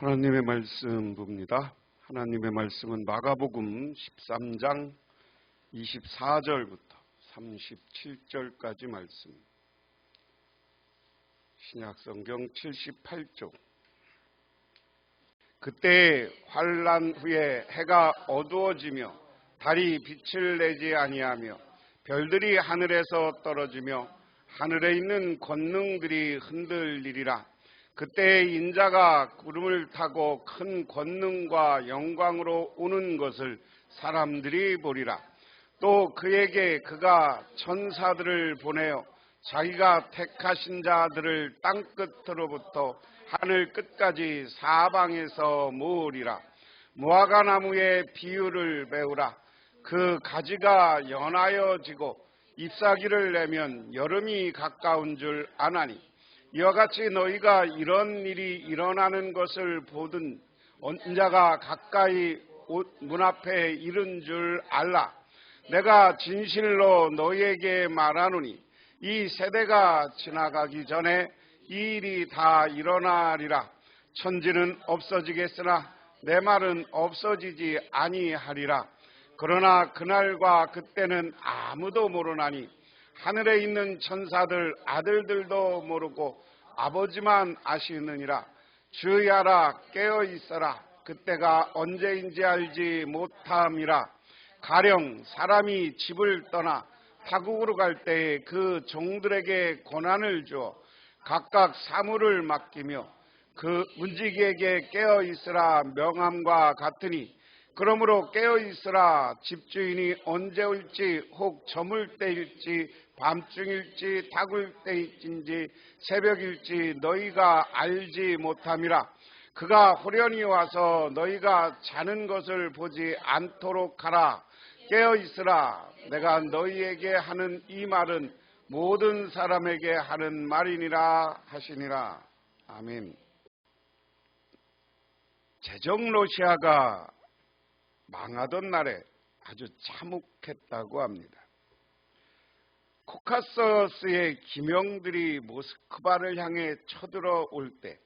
하나님의 말씀 봅니다. 하나님의 말씀은 마가복음 13장 24절부터 37절까지 말씀. 신약성경 78쪽. 그때 환난 후에 해가 어두워지며 달이 빛을 내지 아니하며 별들이 하늘에서 떨어지며 하늘에 있는 권능들이 흔들리리라. 그때 인자가 구름을 타고 큰 권능과 영광으로 오는 것을 사람들이 보리라. 또 그에게 그가 천사들을 보내어 자기가 택하신 자들을 땅끝으로부터 하늘 끝까지 사방에서 모으리라. 무화과 나무의 비유를 배우라. 그 가지가 연하여 지고 잎사귀를 내면 여름이 가까운 줄 아나니, 이와 같이 너희가 이런 일이 일어나는 것을 보든 언자가 가까이 문 앞에 이른 줄 알라. 내가 진실로 너희에게 말하노니 이 세대가 지나가기 전에 이 일이 다 일어나리라. 천지는 없어지겠으나 내 말은 없어지지 아니하리라. 그러나 그날과 그때는 아무도 모르나니 하늘에 있는 천사들 아들들도 모르고 아버지만 아시느니라. 주의하라, 깨어 있어라. 그때가 언제인지 알지 못함이라. 가령 사람이 집을 떠나 타국으로 갈 때에 그 종들에게 고난을 주어 각각 사물을 맡기며 그 문지기에게 깨어 있으라 명함과 같으니, 그러므로 깨어 있으라. 집주인이 언제 올지, 혹 저물 때일지 밤중일지 타굴 때일지 새벽일지 너희가 알지 못함이라. 그가 호련히 와서 너희가 자는 것을 보지 않도록 하라. 깨어 있으라. 내가 너희에게 하는 이 말은 모든 사람에게 하는 말이니라 하시니라. 아멘. 제정 러시아가 망하던 날에 아주 참혹했다고 합니다. 코카서스의 기명들이 모스크바를 향해 쳐들어올 때,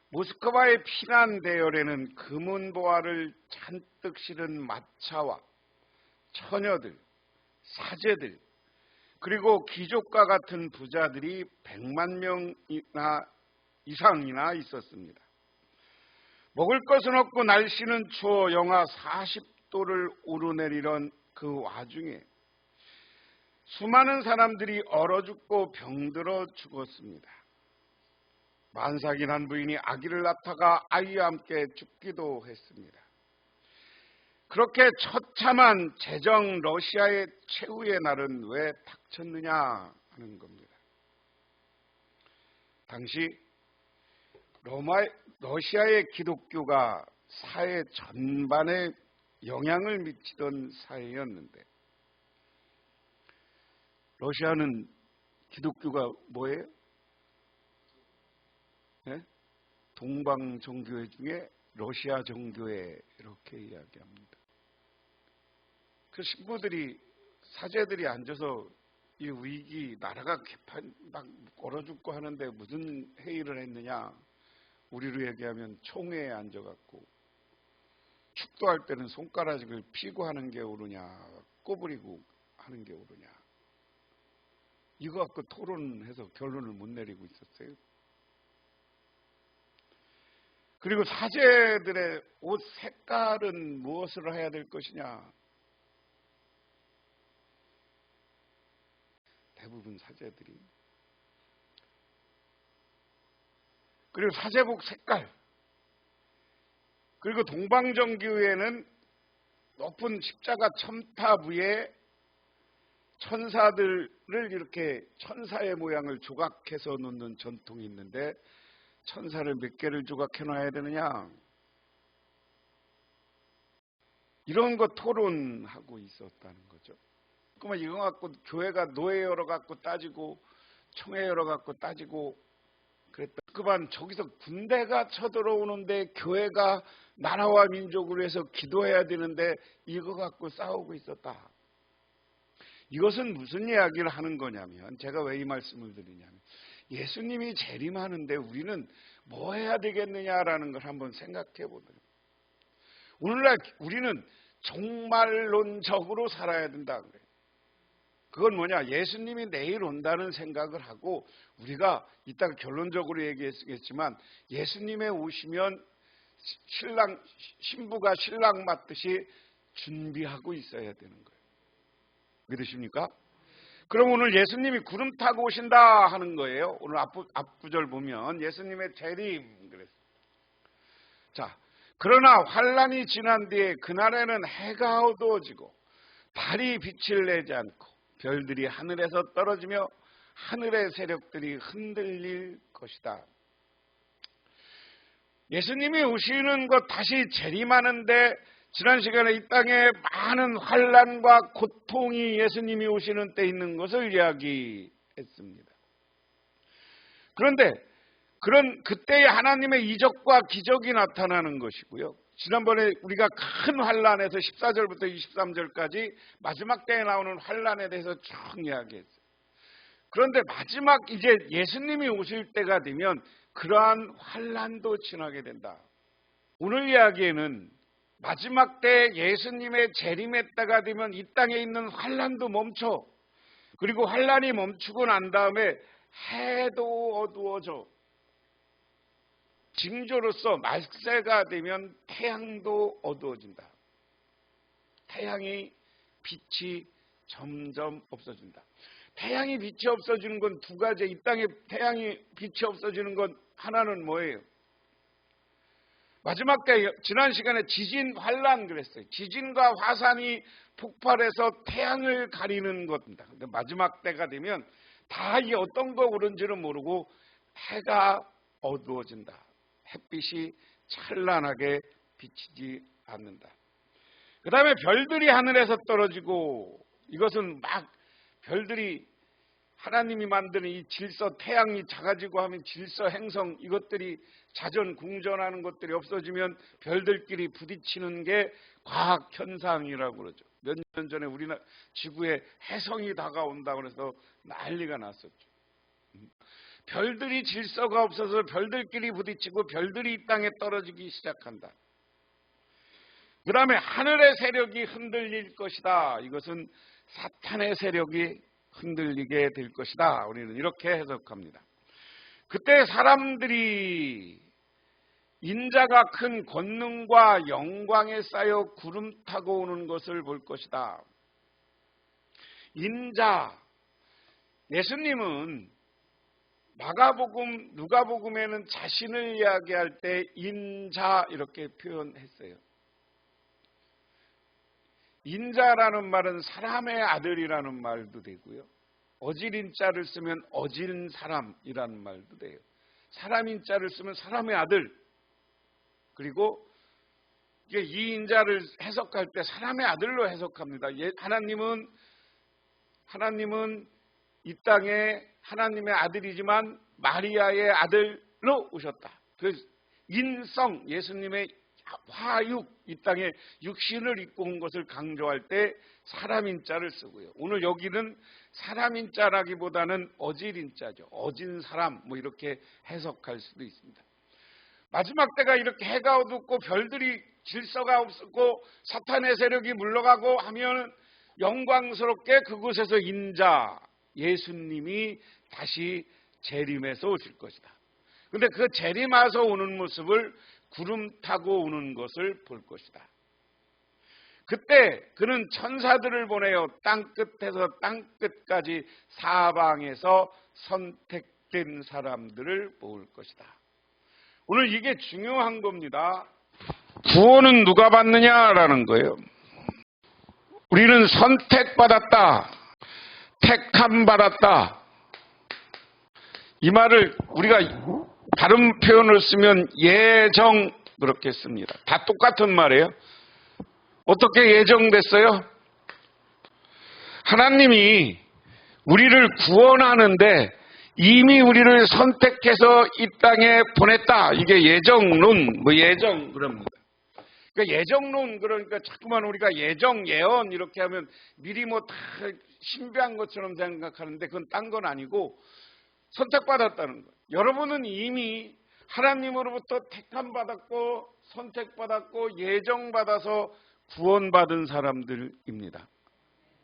모스크바의 피난 대열에는 금은보화를 잔뜩 실은 마차와 처녀들, 사제들, 그리고 귀족과 같은 부자들이 100만 명이나 이상이나 있었습니다. 먹을 것은 없고 날씨는 추워 영하 40도를 오르내리던 그 와중에 수많은 사람들이 얼어 죽고 병들어 죽었습니다. 만삭인 한 부인이 아기를 낳다가 아이와 함께 죽기도 했습니다. 그렇게 처참한 제정 러시아의 최후의 날은 왜 닥쳤느냐 하는 겁니다. 당시 러시아의 기독교가 사회 전반에 영향을 미치던 사회였는데, 러시아는 기독교가 뭐예요? 네? 동방 종교회 중에 러시아 종교회 이렇게 이야기합니다. 그 신부들이, 사제들이 앉아서 이 위기, 나라가 개판 막 얼어 죽고 하는데 무슨 회의를 했느냐? 우리로 얘기하면 총회에 앉아갖고 축도할 때는 손가락을 피고 하는 게 옳으냐, 꼬부리고 하는 게 옳으냐, 이거 갖고 토론해서 결론을 못 내리고 있었어요. 그리고 사제들의 옷 색깔은 무엇을 해야 될 것이냐, 대부분 사제들이. 그리고 사제복 색깔, 그리고 동방정교회는 높은 십자가 첨탑 위에 천사들을 이렇게 천사의 모양을 조각해서 놓는 전통이 있는데, 천사를 몇 개를 조각해 놔야 되느냐, 이런 거 토론하고 있었다는 거죠. 그러면 이거 갖고 교회가 노예 열어 갖고 따지고 총회 열어 갖고 따지고 그랬다. 그만 저기서 군대가 쳐들어오는데 교회가 나라와 민족을 위해서 기도해야 되는데 이거 갖고 싸우고 있었다. 이것은 무슨 이야기를 하는 거냐면, 제가 왜 이 말씀을 드리냐면, 예수님이 재림하는데 우리는 뭐 해야 되겠느냐라는 걸 한번 생각해 보도록. 오늘날 우리는 종말론적으로 살아야 된다 그래요. 그건 뭐냐? 예수님이 내일 온다는 생각을 하고, 우리가 이따가 결론적으로 얘기했겠지만 예수님의 오시면 신부가 신랑 맞듯이 준비하고 있어야 되는 거예요. 믿으십니까? 그럼 오늘 예수님이 구름 타고 오신다 하는 거예요. 오늘 앞구절 보면 예수님의 재림 그랬어요. 자, 그러나 환란이 지난 뒤에 그날에는 해가 어두워지고 달이 빛을 내지 않고 별들이 하늘에서 떨어지며 하늘의 세력들이 흔들릴 것이다. 예수님이 오시는 것, 다시 재림하는데 지난 시간에 이 땅에 많은 환란과 고통이 예수님이 오시는 때 있는 것을 이야기했습니다. 그런데 그때의 하나님의 이적과 기적이 나타나는 것이고요. 지난번에 우리가 큰 환란에서 14절부터 23절까지 마지막 때에 나오는 환란에 대해서 쭉 이야기했어요. 그런데 마지막 이제 예수님이 오실 때가 되면 그러한 환란도 지나게 된다. 오늘 이야기에는 마지막 때 예수님의 재림의 때가 되면 이 땅에 있는 환란도 멈춰. 그리고 환란이 멈추고 난 다음에 해도 어두워져. 징조로서 말세가 되면 태양도 어두워진다. 태양이 빛이 점점 없어진다. 태양이 빛이 없어지는 건 두 가지. 이 땅에 태양이 빛이 없어지는 건 하나는 뭐예요? 마지막 때 지난 시간에 지진 환란 그랬어요. 지진과 화산이 폭발해서 태양을 가리는 겁니다. 근데 마지막 때가 되면 다 이 어떤 거 오른지는 모르고 해가 어두워진다. 햇빛이 찬란하게 비치지 않는다. 그 다음에 별들이 하늘에서 떨어지고, 이것은 막 별들이 하나님이 만드는 이 질서, 태양이 작아지고 하면 질서, 행성, 이것들이 자전, 궁전하는 것들이 없어지면 별들끼리 부딪히는 게 과학 현상이라고 그러죠. 몇 년 전에 우리나라 지구에 해성이 다가온다고 해서 난리가 났었죠. 별들이 질서가 없어서 별들끼리 부딪히고 별들이 이 땅에 떨어지기 시작한다. 그 다음에 하늘의 세력이 흔들릴 것이다. 이것은 사탄의 세력이 흔들리게 될 것이다. 우리는 이렇게 해석합니다. 그때 사람들이 인자가 큰 권능과 영광에 쌓여 구름 타고 오는 것을 볼 것이다. 인자, 예수님은 마가복음, 누가복음에는 자신을 이야기할 때 인자 이렇게 표현했어요. 인자라는 말은 사람의 아들이라는 말도 되고요. 어질인자를 쓰면 어진 사람이라는 말도 돼요. 사람인자를 쓰면 사람의 아들. 그리고 이 인자를 해석할 때 사람의 아들로 해석합니다. 하나님은 이 땅에 하나님의 아들이지만 마리아의 아들로 오셨다. 그 인성, 예수님의 화육, 이 땅에 육신을 입고 온 것을 강조할 때 사람인자를 쓰고요. 오늘 여기는 사람인자라기보다는 어질인자죠. 어진 사람, 뭐 이렇게 해석할 수도 있습니다. 마지막 때가 이렇게 해가 어둡고 별들이 질서가 없고 사탄의 세력이 물러가고 하면 영광스럽게 그곳에서 인자, 예수님이 다시 재림해서 오실 것이다. 그런데 그 재림해서 오는 모습을 구름 타고 오는 것을 볼 것이다. 그때 그는 천사들을 보내어 땅끝에서 땅끝까지 사방에서 선택된 사람들을 모을 것이다. 오늘 이게 중요한 겁니다. 구원은 누가 받느냐라는 거예요. 우리는 선택받았다. 택함 받았다. 이 말을 우리가 다른 표현을 쓰면 예정 그렇게 씁니다. 다 똑같은 말이에요. 어떻게 예정됐어요? 하나님이 우리를 구원하는데 이미 우리를 선택해서 이 땅에 보냈다. 이게 예정론, 예정 그럽니다. 그러니까 예정론, 그러니까 자꾸만 우리가 예정, 예언 이렇게 하면 미리 다 신비한 것처럼 생각하는데 그건 딴 건 아니고 선택받았다는 거예요. 여러분은 이미 하나님으로부터 택함받았고 선택받았고 예정받아서 구원받은 사람들입니다.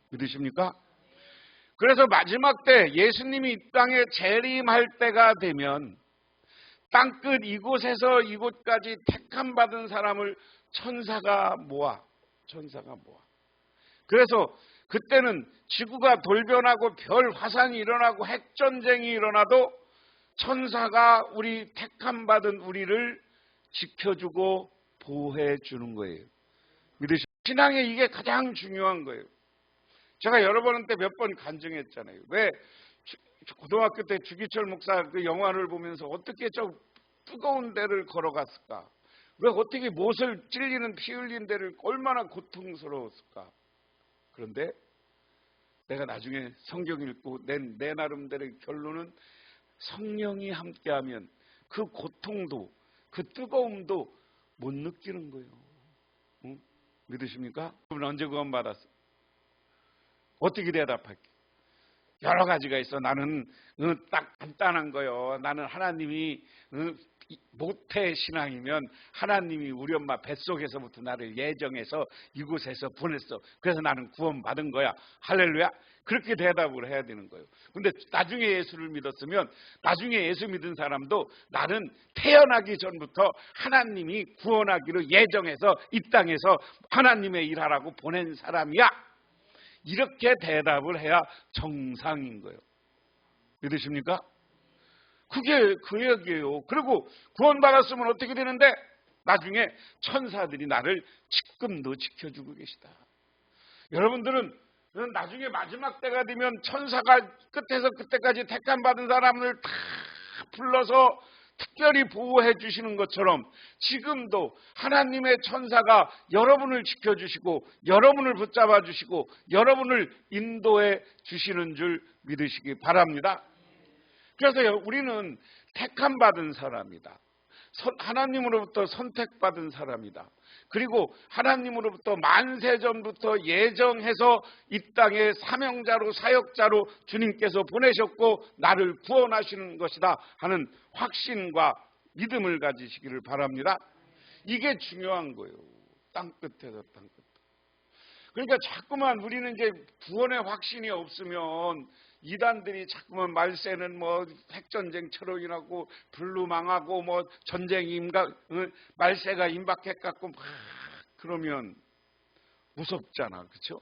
믿으십니까? 그래서 마지막 때 예수님이 이 땅에 재림할 때가 되면 땅끝 이곳에서 이곳까지 택함받은 사람을 천사가 모아. 그래서 그때는 지구가 돌변하고 별 화산이 일어나고 핵전쟁이 일어나도 천사가 우리 택함받은 우리를 지켜주고 보호해 주는 거예요. 믿으시죠? 신앙에 이게 가장 중요한 거예요. 제가 여러분한테 몇 번 간증했잖아요. 왜 고등학교 때 주기철 목사 그 영화를 보면서 어떻게 저 뜨거운 데를 걸어갔을까? 왜 어떻게 못을 찔리는 피 흘린 데를 얼마나 고통스러웠을까? 그런데 내가 나중에 성경 읽고 내 나름대로의 결론은 성령이 함께하면 그 고통도 그 뜨거움도 못 느끼는 거예요. 응? 믿으십니까? 여러분 언제 구원받았어? 어떻게 대답할게? 여러 가지가 있어. 나는 딱 간단한 거요. 나는 하나님이 모태 신앙이면 하나님이 우리 엄마 뱃속에서부터 나를 예정해서 이곳에서 보냈어. 그래서 나는 구원받은 거야. 할렐루야. 그렇게 대답을 해야 되는 거예요. 근데 나중에 예수를 믿었으면 나중에 예수 믿은 사람도 나는 태어나기 전부터 하나님이 구원하기로 예정해서 이 땅에서 하나님의 일하라고 보낸 사람이야. 이렇게 대답을 해야 정상인 거예요. 믿으십니까? 그게 그 얘기예요. 그리고 구원받았으면 어떻게 되는데 나중에 천사들이 나를 지금도 지켜주고 계시다. 여러분들은 나중에 마지막 때가 되면 천사가 끝에서 끝에까지 택함받은 사람을 다 불러서 특별히 보호해 주시는 것처럼 지금도 하나님의 천사가 여러분을 지켜주시고 여러분을 붙잡아 주시고 여러분을 인도해 주시는 줄 믿으시기 바랍니다. 그래서 우리는 택함받은 사람이다. 하나님으로부터 선택받은 사람이다. 그리고 하나님으로부터 만세전부터 예정해서 이 땅에 사명자로 사역자로 주님께서 보내셨고 나를 구원하시는 것이다 하는 확신과 믿음을 가지시기를 바랍니다. 이게 중요한 거예요. 땅끝에서 땅끝. 그러니까 자꾸만 우리는 이제 구원의 확신이 없으면 이단들이 자꾸만 말세는 뭐 핵전쟁처럼 일어나고 불로 망하고 뭐 전쟁이 말세가 임박해갖고 막 그러면 무섭잖아. 그렇죠?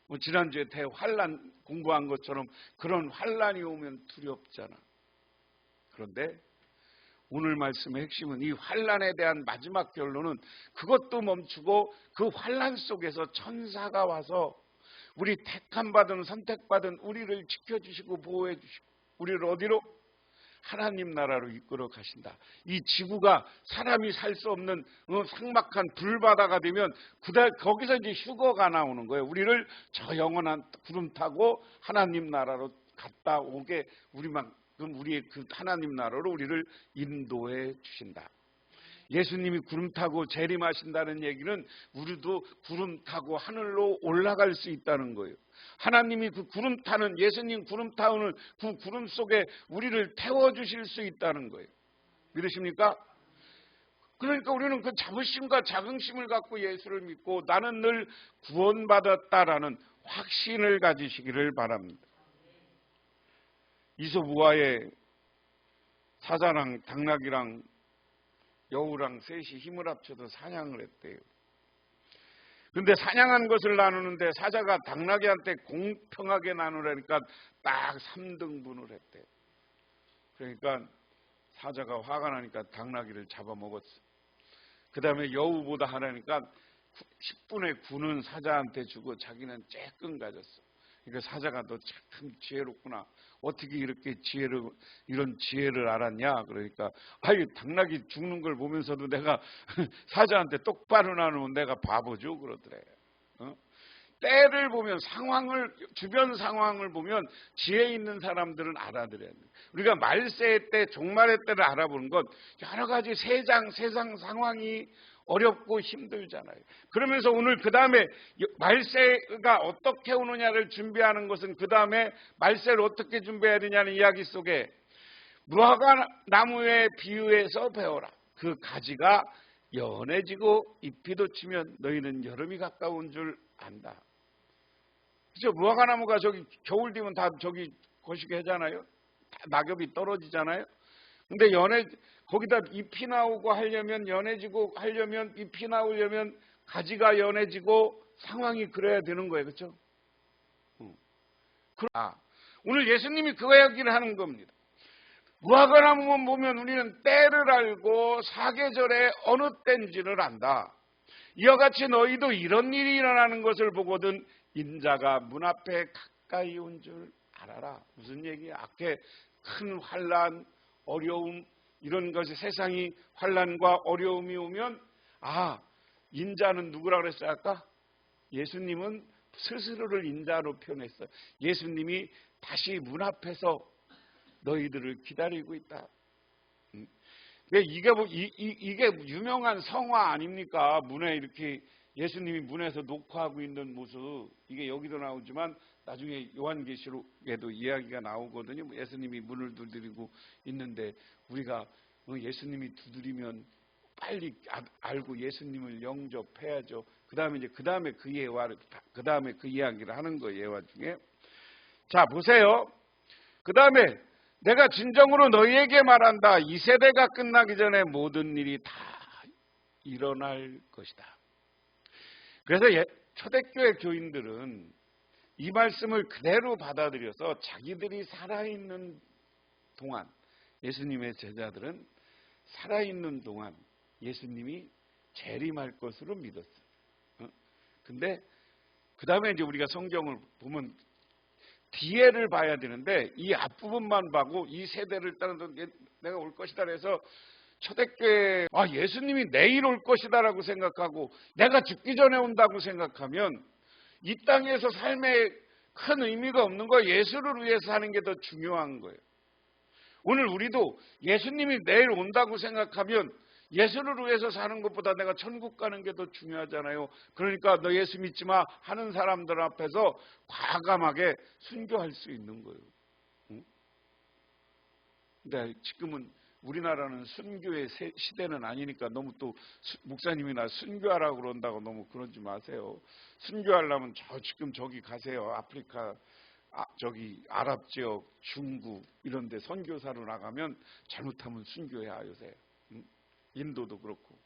뭐 지난주에 대환란 공부한 것처럼 그런 환란이 오면 두렵잖아. 그런데 오늘 말씀의 핵심은 이 환란에 대한 마지막 결론은 그것도 멈추고 그 환란 속에서 천사가 와서 우리 택함받은 선택받은 우리를 지켜주시고 보호해 주시고 우리를 어디로? 하나님 나라로 이끌어 가신다. 이 지구가 사람이 살 수 없는 삭막한 불바다가 되면 거기서 이제 휴거가 나오는 거예요. 우리를 저 영원한 구름 타고 하나님 나라로 갔다 오게 우리의 그 하나님 나라로 우리를 인도해 주신다. 예수님이 구름 타고 재림하신다는 얘기는 우리도 구름 타고 하늘로 올라갈 수 있다는 거예요. 하나님이 그 구름 타는 예수님 구름 타는 그 구름 속에 우리를 태워주실 수 있다는 거예요. 믿으십니까? 그러니까 우리는 그 자부심과 자긍심을 갖고 예수를 믿고 나는 늘 구원받았다라는 확신을 가지시기를 바랍니다. 이솝우화의 사자랑 당나귀랑 여우랑 셋이 힘을 합쳐서 사냥을 했대요. 그런데 사냥한 것을 나누는데 사자가 당나귀한테 공평하게 나누라니까 딱 3등분을 했대요. 그러니까 사자가 화가 나니까 당나귀를 잡아먹었어. 그 다음에 여우보다 하라니까 10분의 9는 사자한테 주고 자기는 쬐끔 가졌어. 그러니까 사자가 너 참 지혜롭구나. 어떻게 이렇게 이런 지혜를 알았냐? 그러니까 아유 당나귀 죽는 걸 보면서도 내가 사자한테 똑바로 나누면 내가 바보죠 그러더래. 때를 보면 주변 상황을 보면 지혜 있는 사람들은 알아들어야 돼. 우리가 말세의 때 종말의 때를 알아보는 건 여러 가지 세상 상황이 어렵고 힘들잖아요. 그러면서 오늘 그 다음에 말세가 어떻게 오느냐를 준비하는 것은 그 다음에 말세를 어떻게 준비해야 되냐는 이야기 속에 무화과 나무에 비유해서 배워라. 그 가지가 연해지고 잎이 돋치면 너희는 여름이 가까운 줄 안다. 그죠? 무화과 나무가 저기 겨울 되면 다 저기 거시기 하잖아요. 낙엽이 떨어지잖아요. 근데 거기다 잎이 나오고 하려면 연해지고 하려면 잎이 나오려면 가지가 연해지고 상황이 그래야 되는 거예요. 그렇죠? 오늘 예수님이 그 이야기를 하는 겁니다. 무화과나무만 보면 우리는 때를 알고 사계절에 어느 때인지를 안다. 이와 같이 너희도 이런 일이 일어나는 것을 보거든 인자가 문 앞에 가까이 온 줄 알아라. 무슨 얘기야? 앞에 큰 환난, 어려움 이런 것이 세상이 환난과 어려움이 오면 인자는 누구라 그랬어요 아까? 예수님은 스스로를 인자로 표현했어요. 예수님이 다시 문 앞에서 너희들을 기다리고 있다. 이게 유명한 성화 아닙니까? 문에 이렇게 예수님이 문에서 녹화하고 있는 모습. 이게 여기도 나오지만 나중에 요한계시록에도 이야기가 나오거든요. 예수님이 문을 두드리고 있는데 우리가 예수님이 두드리면 빨리 알고 예수님을 영접해야죠. 그 다음에 그 이야기를 하는 거예요. 예화 중에. 자, 보세요. 그 다음에 내가 진정으로 너희에게 말한다. 이 세대가 끝나기 전에 모든 일이 다 일어날 것이다. 그래서 초대교회 교인들은 이 말씀을 그대로 받아들여서 자기들이 살아있는 동안, 예수님의 제자들은 살아있는 동안 예수님이 재림할 것으로 믿었어요. 근데 그 다음에 이제 우리가 성경을 보면 뒤에를 봐야 되는데 이 앞부분만 보고 이 세대를 따라서 내가 올 것이다 그래서 초대교회 예수님이 내일 올 것이다라고 생각하고 내가 죽기 전에 온다고 생각하면 이 땅에서 삶에 큰 의미가 없는 거예요. 예수를 위해서 사는 게 더 중요한 거예요. 오늘 우리도 예수님이 내일 온다고 생각하면 예수를 위해서 사는 것보다 내가 천국 가는 게 더 중요하잖아요. 그러니까 너 예수 믿지 마 하는 사람들 앞에서 과감하게 순교할 수 있는 거예요. 근데 지금은 우리나라는 순교의 시대는 아니니까 너무 또 목사님이 나 순교하라고 그런다고 너무 그러지 마세요. 순교하려면 지금 저기 가세요. 아프리카 저기 아랍 지역, 중국 이런 데 선교사로 나가면 잘못하면 순교해야 요새. 인도도 그렇고.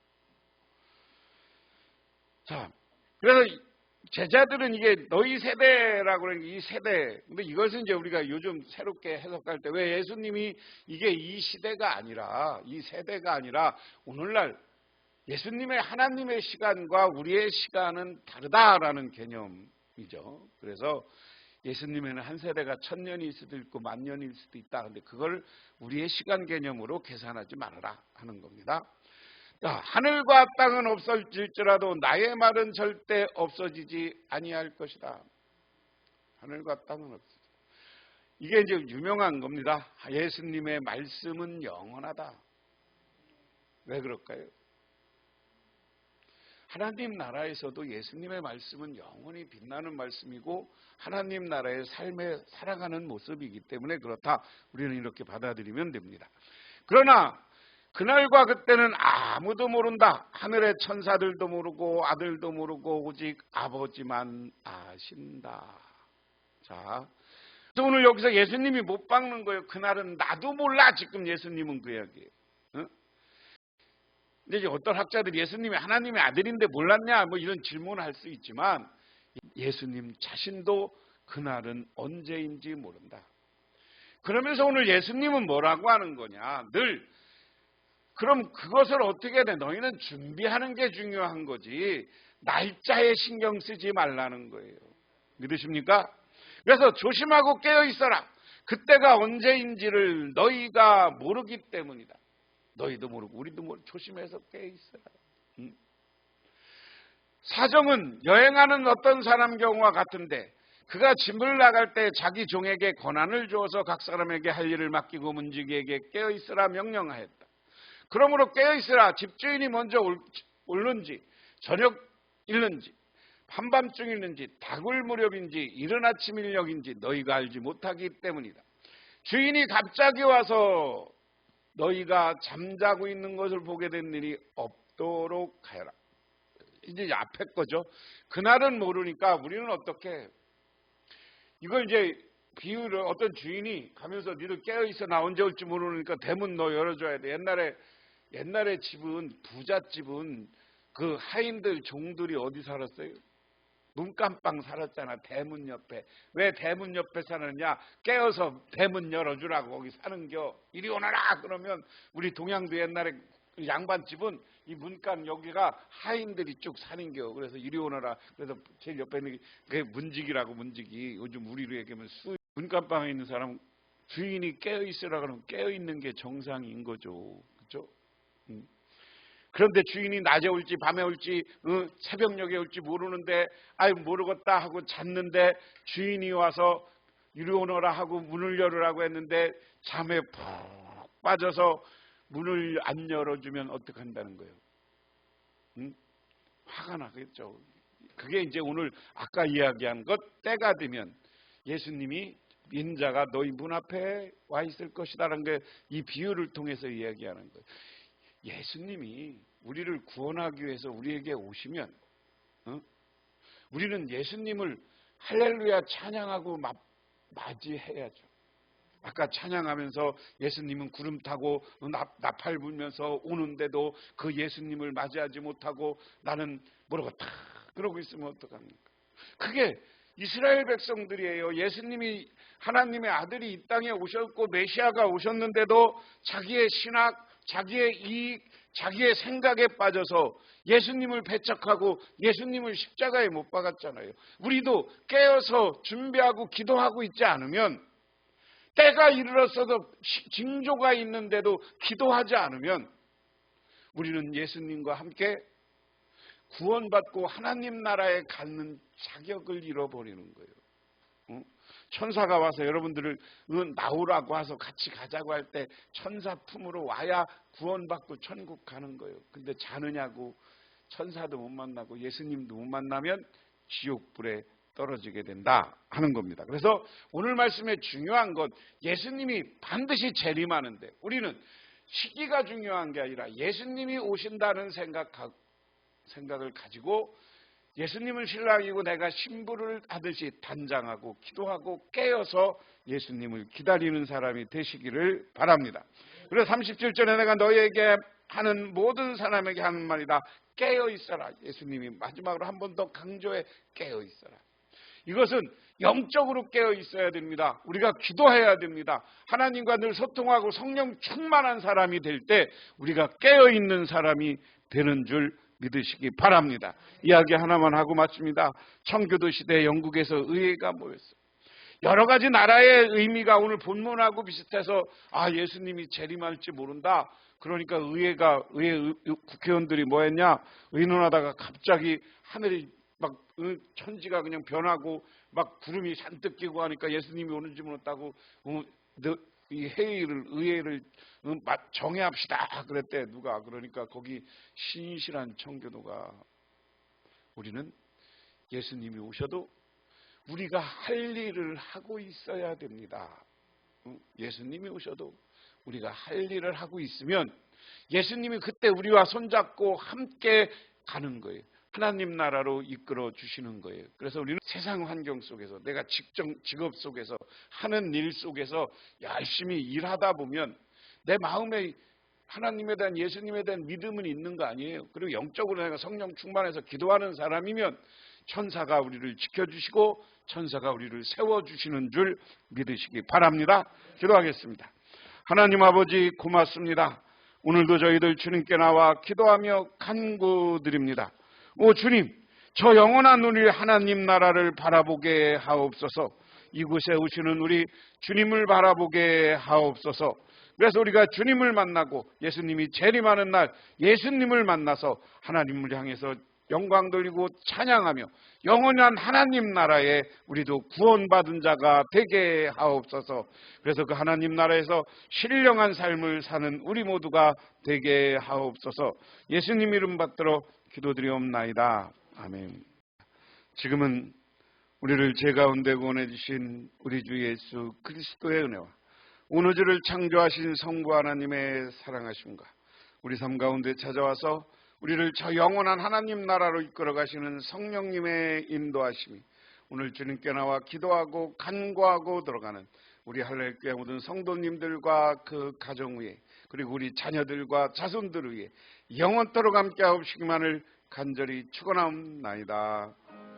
자, 그래서 제자들은 이게 너희 세대라고 그러는 게 이 세대. 근데 이것은 이제 우리가 요즘 새롭게 해석할 때 왜 예수님이 이게 이 시대가 아니라 이 세대가 아니라 오늘날 예수님의 하나님의 시간과 우리의 시간은 다르다라는 개념이죠. 그래서 예수님에는 한 세대가 1000년일 수도 있고 10,000년일 수도 있다. 근데 그걸 우리의 시간 개념으로 계산하지 말아라 하는 겁니다. 하늘과 땅은 없어질지라도 나의 말은 절대 없어지지 아니할 것이다. 하늘과 땅은 없어져. 이게 이제 유명한 겁니다. 예수님의 말씀은 영원하다. 왜 그럴까요? 하나님 나라에서도 예수님의 말씀은 영원히 빛나는 말씀이고 하나님 나라의 삶에 살아가는 모습이기 때문에 그렇다. 우리는 이렇게 받아들이면 됩니다. 그러나 그날과 그때는 아무도 모른다. 하늘의 천사들도 모르고 아들도 모르고 오직 아버지만 아신다. 자, 오늘 여기서 예수님이 못 박는 거예요. 그날은 나도 몰라. 지금 예수님은 그 이야기예요. 근데 이제 어떤 학자들이 예수님이 하나님의 아들인데 몰랐냐 뭐 이런 질문을 할 수 있지만 예수님 자신도 그날은 언제인지 모른다. 그러면서 오늘 예수님은 뭐라고 하는 거냐. 그럼 그것을 어떻게 해야 돼? 너희는 준비하는 게 중요한 거지 날짜에 신경 쓰지 말라는 거예요. 믿으십니까? 그래서 조심하고 깨어 있어라. 그때가 언제인지를 너희가 모르기 때문이다. 너희도 모르고 우리도 모르고 조심해서 깨어 있어라. 사정은 여행하는 어떤 사람 경우와 같은데 그가 짐을 나갈 때 자기 종에게 권한을 주어서 각 사람에게 할 일을 맡기고 문지기에게 깨어 있으라 명령하였다. 그러므로 깨어있으라. 집주인이 먼저 올는지 저녁 일는지 한밤중일는지 다굴 무렵인지 이른 아침 인력인지 너희가 알지 못하기 때문이다. 주인이 갑자기 와서 너희가 잠자고 있는 것을 보게 된 일이 없도록 하여라. 이제 앞에 거죠. 그날은 모르니까 우리는 어떻게 이걸 이제 비유를 어떤 주인이 가면서 니들 깨어있어 나 언제 올지 모르니까 대문 너 열어줘야 돼. 옛날에 집은 부잣집은 그 하인들 종들이 어디 살았어요? 문간방 살았잖아. 대문 옆에. 왜 대문 옆에 사느냐? 깨어서 대문 열어주라고 거기 사는겨. 이리 오너라 그러면 우리 동양도 옛날에 양반집은 이 문간 여기가 하인들이 쭉 사는겨. 그래서 이리 오너라. 그래서 제일 옆에 있는 게 문지기라고 문지기. 요즘 우리로 얘기하면 문간방에 있는 사람 주인이 깨어있으라 그러면 깨어있는 게 정상인 거죠. 그렇죠? 그런데 주인이 낮에 올지 밤에 올지 새벽녘에 올지 모르는데 아유 모르겠다 하고 잤는데 주인이 와서 이리 오너라 하고 문을 열으라고 했는데 잠에 푹 빠져서 문을 안 열어주면 어떡한다는 거예요? 화가 나겠죠. 그게 이제 오늘 아까 이야기한 것 때가 되면 예수님이 인자가 너희 문 앞에 와 있을 것이다라는 게 이 비유를 통해서 이야기하는 거예요. 예수님이 우리를 구원하기 위해서 우리에게 오시면 우리는 예수님을 할렐루야 찬양하고 맞이해야죠. 아까 찬양하면서 예수님은 구름 타고 나팔 불면서 오는데도 그 예수님을 맞이하지 못하고 나는 모르고 다 그러고 있으면 어떡합니까? 그게 이스라엘 백성들이에요. 예수님이 하나님의 아들이 이 땅에 오셨고 메시아가 오셨는데도 자기의 신학, 자기의 이익, 자기의 생각에 빠져서 예수님을 배척하고 예수님을 십자가에 못 박았잖아요. 우리도 깨어서 준비하고 기도하고 있지 않으면 때가 이르렀어도 징조가 있는데도 기도하지 않으면 우리는 예수님과 함께 구원받고 하나님 나라에 가는 자격을 잃어버리는 거예요. 천사가 와서 여러분들을 나오라고 와서 같이 가자고 할 때 천사 품으로 와야 구원받고 천국 가는 거예요. 근데 자느냐고 천사도 못 만나고 예수님도 못 만나면 지옥불에 떨어지게 된다 하는 겁니다. 그래서 오늘 말씀의 중요한 것 예수님이 반드시 재림하는데 우리는 시기가 중요한 게 아니라 예수님이 오신다는 생각을 가지고 예수님을 신랑이고 내가 신부를 하듯이 단장하고 기도하고 깨어서 예수님을 기다리는 사람이 되시기를 바랍니다. 그래서 37절에 내가 너희에게 하는 모든 사람에게 하는 말이다. 깨어 있어라. 예수님이 마지막으로 한 번 더 강조해 깨어 있어라. 이것은 영적으로 깨어 있어야 됩니다. 우리가 기도해야 됩니다. 하나님과 늘 소통하고 성령 충만한 사람이 될 때 우리가 깨어 있는 사람이 되는 줄 믿으시기 바랍니다. 이야기 하나만 하고 마칩니다. 청교도 시대 영국에서 의회가 모였어요. 여러 가지 나라의 의미가 오늘 본문하고 비슷해서 예수님이 재림할지 모른다. 그러니까 의회 국회의원들이 뭐 했냐? 의논하다가 갑자기 하늘이 막 천지가 그냥 변하고 막 구름이 잔뜩 끼고 하니까 예수님이 오는지 모른다고 이 의회를 정해합시다 그랬대. 누가? 그러니까 거기 신실한 청교도가 우리는 예수님이 오셔도 우리가 할 일을 하고 있어야 됩니다. 예수님이 오셔도 우리가 할 일을 하고 있으면 예수님이 그때 우리와 손잡고 함께 가는 거예요. 하나님 나라로 이끌어 주시는 거예요. 그래서 우리는 세상 환경 속에서 내가 직업 속에서 하는 일 속에서 열심히 일하다 보면 내 마음에 하나님에 대한 예수님에 대한 믿음은 있는 거 아니에요. 그리고 영적으로 내가 성령 충만해서 기도하는 사람이면 천사가 우리를 지켜주시고 천사가 우리를 세워주시는 줄 믿으시기 바랍니다. 기도하겠습니다. 하나님 아버지 고맙습니다. 오늘도 저희들 주님께 나와 기도하며 간구드립니다. 오 주님, 저 영원한 우리 하나님 나라를 바라보게 하옵소서. 이곳에 오시는 우리 주님을 바라보게 하옵소서. 그래서 우리가 주님을 만나고 예수님이 재림하는 날 예수님을 만나서 하나님을 향해서 영광 돌리고 찬양하며 영원한 하나님 나라에 우리도 구원받은 자가 되게 하옵소서. 그래서 그 하나님 나라에서 신령한 삶을 사는 우리 모두가 되게 하옵소서. 예수님 이름 받들어 기도드리옵나이다. 아멘. 지금은 우리를 죄 가운데 구원해 주신 우리 주 예수 그리스도의 은혜와 온 우주를 창조하신 성부 하나님의 사랑하심과 우리 삶 가운데 찾아와서 우리를 저 영원한 하나님 나라로 이끌어 가시는 성령님의 인도하심이 오늘 주님께 나와 기도하고 간구하고 들어가는 우리 할렐루야 모든 성도님들과 그 가정 위에 그리고 우리 자녀들과 자손들 위에 영원토록 함께 하옵시기만을 간절히 축원하옵나이다.